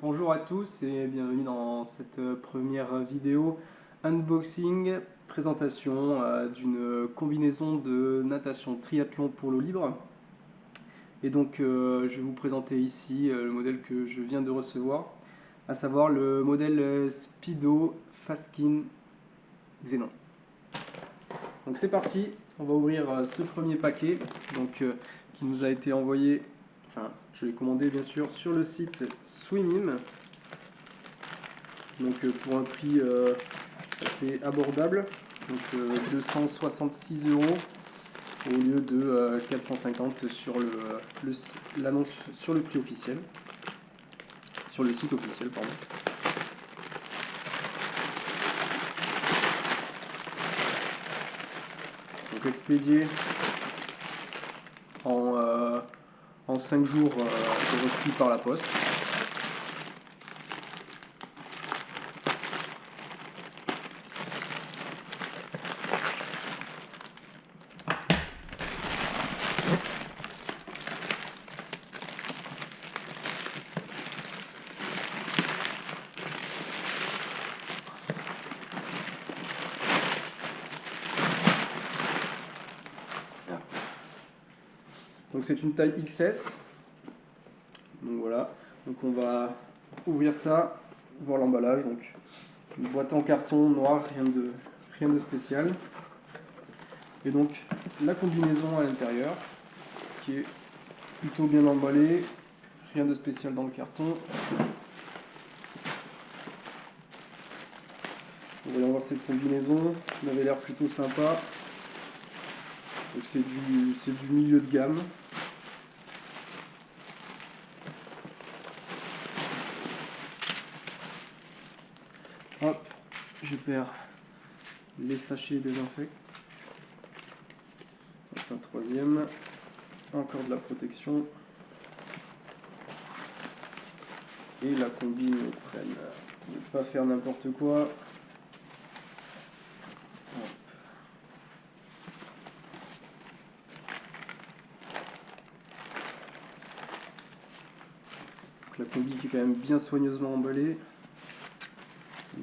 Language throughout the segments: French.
Bonjour à tous et bienvenue dans cette première vidéo unboxing, présentation d'une combinaison de natation triathlon pour l'eau libre. Et donc je vais vous présenter ici le modèle que je viens de recevoir, à savoir le modèle Speedo Fastskin Xenon. Donc c'est parti, on va ouvrir ce premier paquet qui nous a été envoyé, enfin je l'ai commandé bien sûr sur le site Swimim. Donc pour un prix assez abordable, donc 266 € au lieu de 450 sur l'annonce sur le prix officiel, sur le site officiel, pardon. Donc expédié en 5 jours et reçu par la poste. Donc c'est une taille XS. Donc voilà. Donc on va ouvrir ça, voir l'emballage. Donc une boîte en carton noir, rien de spécial. Et donc la combinaison à l'intérieur qui est plutôt bien emballée, rien de spécial dans le carton. On va voir cette combinaison, elle avait l'air plutôt sympa. Donc c'est du milieu de gamme. Hop, je perds les sachets désinfectés. Un troisième, encore de la protection. Et la combi prenne. Ne pas faire n'importe quoi. Hop. Donc la combi qui est quand même bien soigneusement emballée.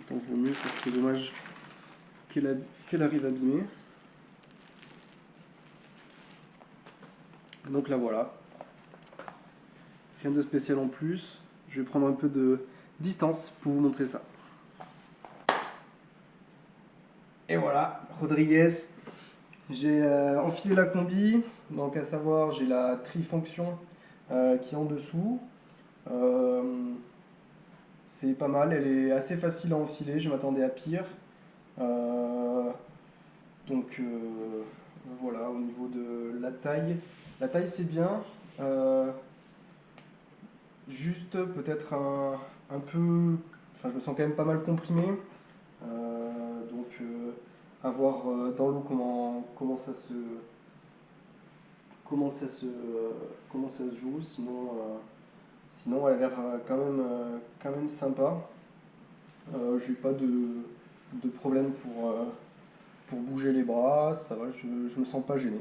Tant vaut mieux, ça serait dommage qu'elle arrive abîmée. Donc là voilà. Rien de spécial en plus. Je vais prendre un peu de distance pour vous montrer ça. Et voilà, Rodriguez. J'ai enfilé la combi. Donc à savoir, j'ai la trifonction qui est en dessous. C'est pas mal, elle est assez facile à enfiler, je m'attendais à pire. Donc voilà, au niveau de la taille c'est bien. Juste peut-être un peu, enfin je me sens quand même pas mal comprimé. À voir dans l'eau comment ça se joue. Sinon elle a l'air quand même sympa. J'ai pas de problème pour bouger les bras, ça va, je me sens pas gêné.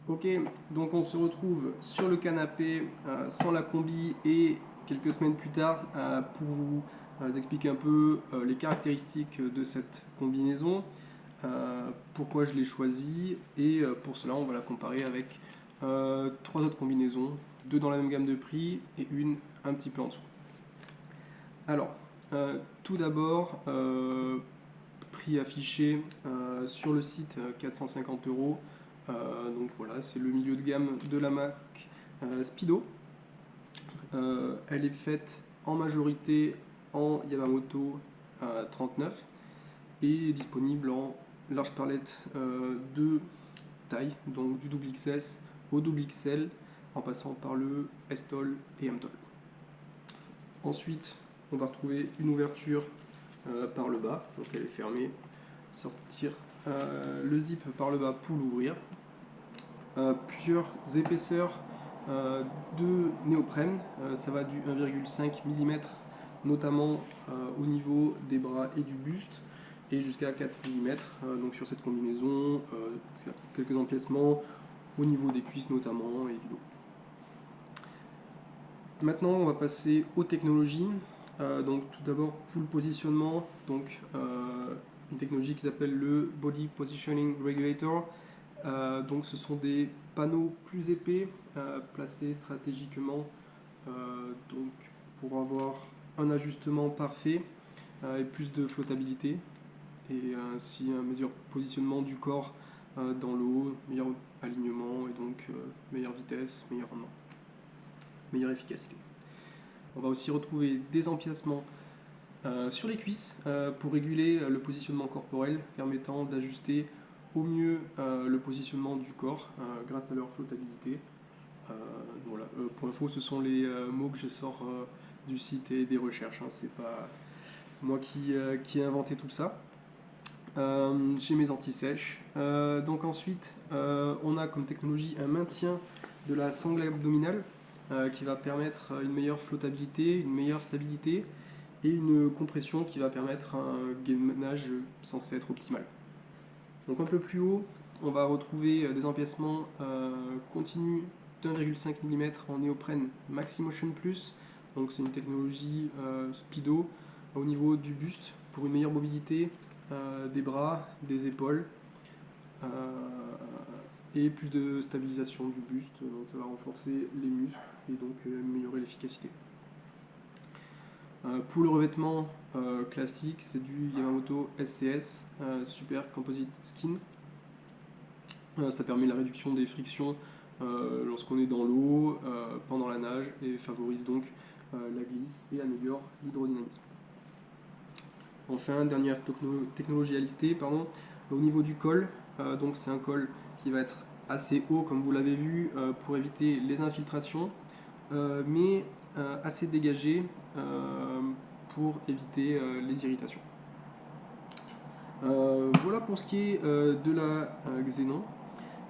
Ok, donc on se retrouve sur le canapé sans la combi et quelques semaines plus tard pour vous expliquer un peu les caractéristiques de cette combinaison, pourquoi je l'ai choisie, et pour cela on va la comparer avec trois autres combinaisons, deux dans la même gamme de prix et une un petit peu en dessous. Alors, tout d'abord, prix affiché sur le site 450 €. Donc voilà, c'est le milieu de gamme de la marque Speedo. Elle est faite en majorité en Yamamoto 39 et est disponible en large palette de taille, donc du double XS au double XL en passant par le S-Tall et M-Tall. Ensuite, on va retrouver une ouverture par le bas, donc elle est fermée. Sortir le zip par le bas pour l'ouvrir. Plusieurs épaisseurs de néoprène, ça va du 1,5 mm notamment au niveau des bras et du buste, et jusqu'à 4 mm donc sur cette combinaison, quelques empiècements au niveau des cuisses notamment et du dos. Maintenant on va passer aux technologies. Donc tout d'abord pour le positionnement, donc une technologie qui s'appelle le Body Positioning Regulator. Donc ce sont des panneaux plus épais placés stratégiquement donc pour avoir un ajustement parfait et plus de flottabilité et ainsi un meilleur positionnement du corps dans l'eau, meilleur alignement et donc meilleure vitesse, meilleur rendement, meilleure efficacité. On va aussi retrouver des empiècements sur les cuisses pour réguler le positionnement corporel, permettant d'ajuster au mieux le positionnement du corps grâce à leur flottabilité. Voilà. Pour info, ce sont les mots que je sors du site et des recherches. Hein. C'est pas moi qui ai inventé tout ça. J'ai mes anti-sèches. Donc ensuite, on a comme technologie un maintien de la sangle abdominale qui va permettre une meilleure flottabilité, une meilleure stabilité et une compression qui va permettre un gainage censé être optimal. Donc un peu plus haut, on va retrouver des empiècements continus d'1,5 mm en néoprène Maximotion Plus. Donc c'est une technologie speedo au niveau du buste pour une meilleure mobilité des bras, des épaules et plus de stabilisation du buste. Donc ça va renforcer les muscles et donc améliorer l'efficacité. Pour le revêtement classique, c'est du Yamamoto SCS Super Composite Skin. Ça permet la réduction des frictions lorsqu'on est dans l'eau, pendant la nage, et favorise donc la glisse et améliore l'hydrodynamisme. Enfin, dernière technologie à lister, au niveau du col, donc c'est un col qui va être assez haut comme vous l'avez vu pour éviter les infiltrations, mais assez dégagé pour éviter les irritations. Voilà pour ce qui est de la Xenon.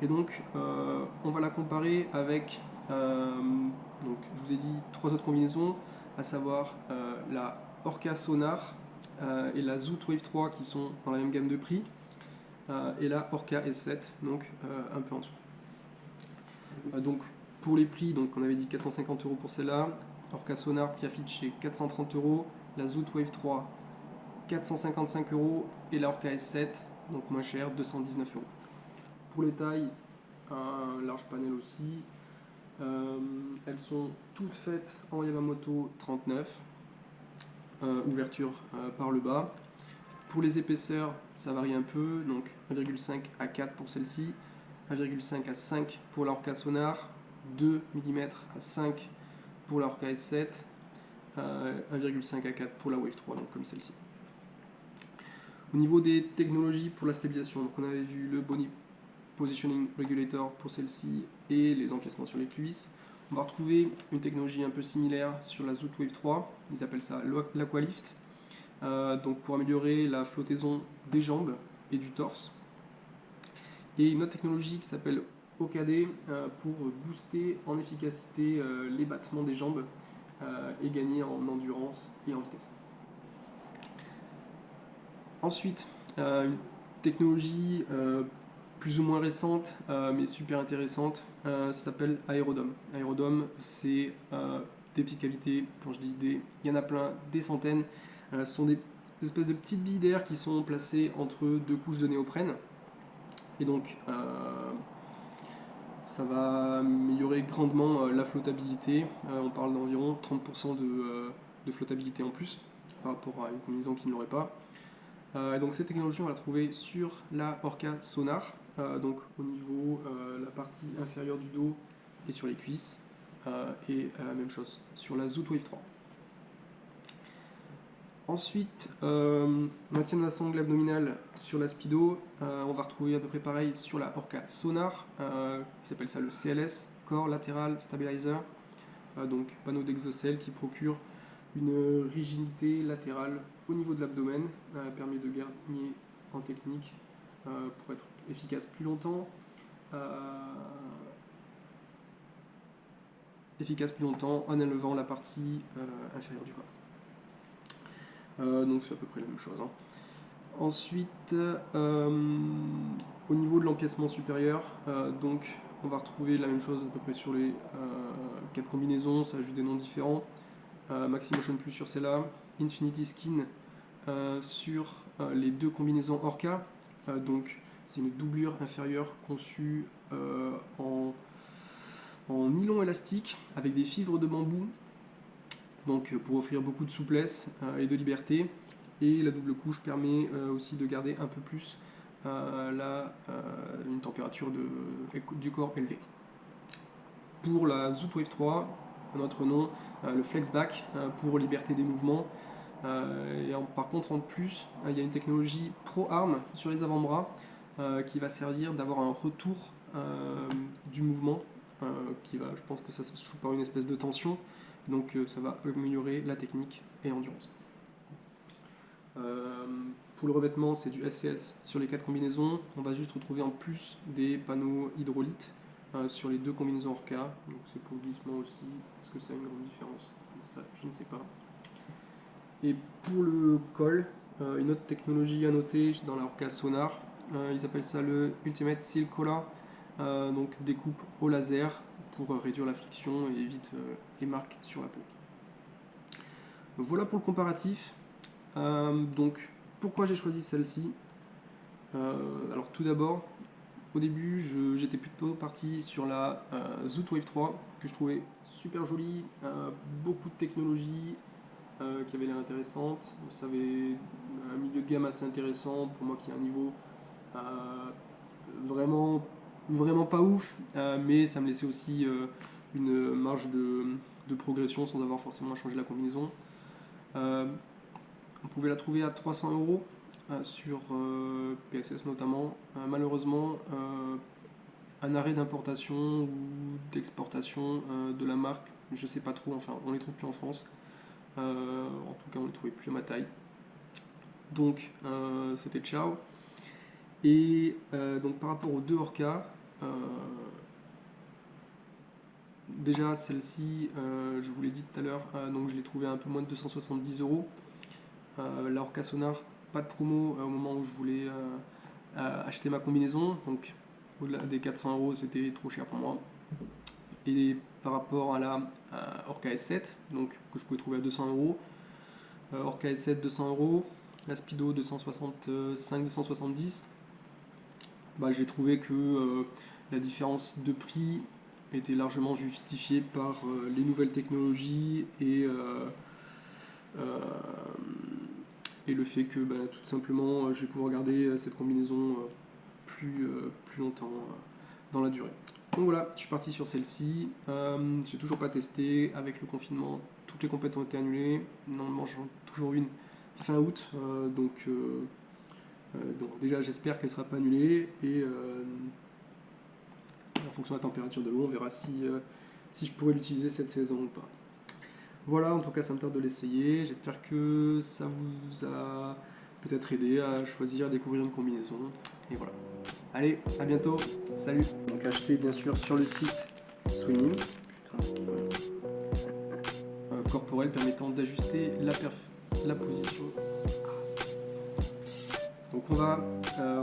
Et donc on va la comparer avec, donc, je vous ai dit 3 autres combinaisons, à savoir la Orca Sonar et la Zoot Wave 3 qui sont dans la même gamme de prix, et la Orca S7, donc un peu en dessous. Donc pour les prix, donc on avait dit 450 € pour celle-là, Orca Sonar qui affiche chez 430 €, la Zoot Wave 3 455 € et la Orca S7, donc moins cher, 219 €. Pour les tailles, un large panel aussi. Elles sont toutes faites en Yamamoto 39, ouverture par le bas. Pour les épaisseurs, ça varie un peu, donc 1,5 à 4 pour celle-ci, 1,5 à 5 pour la Orca Sonar, 2 mm à 5 pour la Orca S7, 1,5 à 4 pour la Wave 3, donc comme celle-ci. Au niveau des technologies pour la stabilisation, donc on avait vu le Body Positioning Regulator pour celle-ci et les empiècements sur les cuisses. On va retrouver une technologie un peu similaire sur la Zoot Wave 3, ils appellent ça l'Aqualift, donc pour améliorer la flottaison des jambes et du torse. Et une autre technologie qui s'appelle OKD pour booster en efficacité les battements des jambes et gagner en endurance et en vitesse. Ensuite, une technologie plus ou moins récente, mais super intéressante, ça s'appelle Aerodome. Aerodome, c'est des petites cavités, quand je dis des, il y en a plein, des centaines. Ce sont des espèces de petites billes d'air qui sont placées entre deux couches de néoprène. Et donc, ça va améliorer grandement la flottabilité. On parle d'environ 30% de flottabilité en plus par rapport à une combinaison qui ne l'aurait pas. Et donc cette technologie, on va la trouver sur la Orca Sonar, donc au niveau la partie inférieure du dos et sur les cuisses, et la même chose sur la Zoot Wave 3. Ensuite, maintien de la sangle abdominale sur la Speedo, on va retrouver à peu près pareil sur la Orca Sonar, qui s'appelle ça le CLS, Core Lateral Stabilizer, donc panneau d'exocèle qui procure une rigidité latérale au niveau de l'abdomen, permet de gagner en technique pour être efficace plus longtemps, en élevant la partie inférieure du corps. Donc c'est à peu près la même chose. Hein. Ensuite, au niveau de l'empiècement supérieur, donc on va retrouver la même chose à peu près sur les 4 combinaisons, ça a juste des noms différents. Maximotion Plus sur celle-là, Infinity Skin sur les deux combinaisons Orca. Donc c'est une doublure inférieure conçue en nylon élastique avec des fibres de bambou, donc pour offrir beaucoup de souplesse et de liberté. Et la double couche permet aussi de garder un peu plus une température du corps élevée. Pour la Zoot Wave 3, notre nom, le Flexback pour liberté des mouvements. Par contre, en plus, il y a une technologie Pro-Arm sur les avant-bras qui va servir d'avoir un retour du mouvement qui va, je pense que ça se joue par une espèce de tension, donc ça va améliorer la technique et l'endurance. Pour le revêtement, c'est du SCS sur les 4 combinaisons. On va juste retrouver en plus des panneaux hydraulites sur les 2 combinaisons Orca. Donc c'est pour le glissement aussi. Est-ce que ça a une grande différence? Ça, je ne sais pas. Et pour le col, une autre technologie à noter dans la Orca Sonar, ils appellent ça le Ultimate Seal Collar, donc découpe au laser pour réduire la friction et évite les marques sur la peau. Voilà pour le comparatif. Donc pourquoi j'ai choisi celle-ci? Alors tout d'abord, au début j'étais plutôt parti sur la Zoot Wave 3 que je trouvais super jolie, beaucoup de technologie qui avait l'air intéressante. Ça avait un milieu de gamme assez intéressant pour moi qui a un niveau vraiment pas ouf, mais ça me laissait aussi une marge de progression sans avoir forcément à changer la combinaison. On pouvait la trouver à 300 € sur PSS notamment. Malheureusement, un arrêt d'importation ou d'exportation de la marque, je sais pas trop, enfin on les trouve plus en France. En tout cas on les trouvait plus à ma taille. Donc c'était ciao. Et donc par rapport aux deux Orca, déjà celle-ci, je vous l'ai dit tout à l'heure, donc je l'ai trouvée à un peu moins de 270 €. La Orca Sonar, pas de promo au moment où je voulais acheter ma combinaison, donc au-delà des 400 € c'était trop cher pour moi. Et par rapport à la Orca S7, donc, que je pouvais trouver à 200 €, Orca S7 200 €, la Speedo 265-270, j'ai trouvé que la différence de prix était largement justifiée par les nouvelles technologies et le fait que tout simplement je vais pouvoir garder cette combinaison plus longtemps dans la durée. Donc voilà, je suis parti sur celle-ci. J'ai toujours pas testé. Avec le confinement, toutes les compétitions ont été annulées. Normalement, j'en ai toujours une fin août. Donc déjà, j'espère qu'elle ne sera pas annulée. Et en fonction de la température de l'eau, on verra si je pourrais l'utiliser cette saison ou pas. Voilà, en tout cas, ça me tarde de l'essayer. J'espère que ça vous a peut-être aidé à choisir, à découvrir une combinaison. Et voilà. Allez, à bientôt, salut. Donc acheté bien sûr sur le site Swimming, corporel permettant d'ajuster la position. Donc on va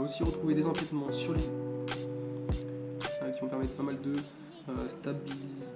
aussi retrouver des empiètements sur les qui vont permettre pas mal de stabiliser,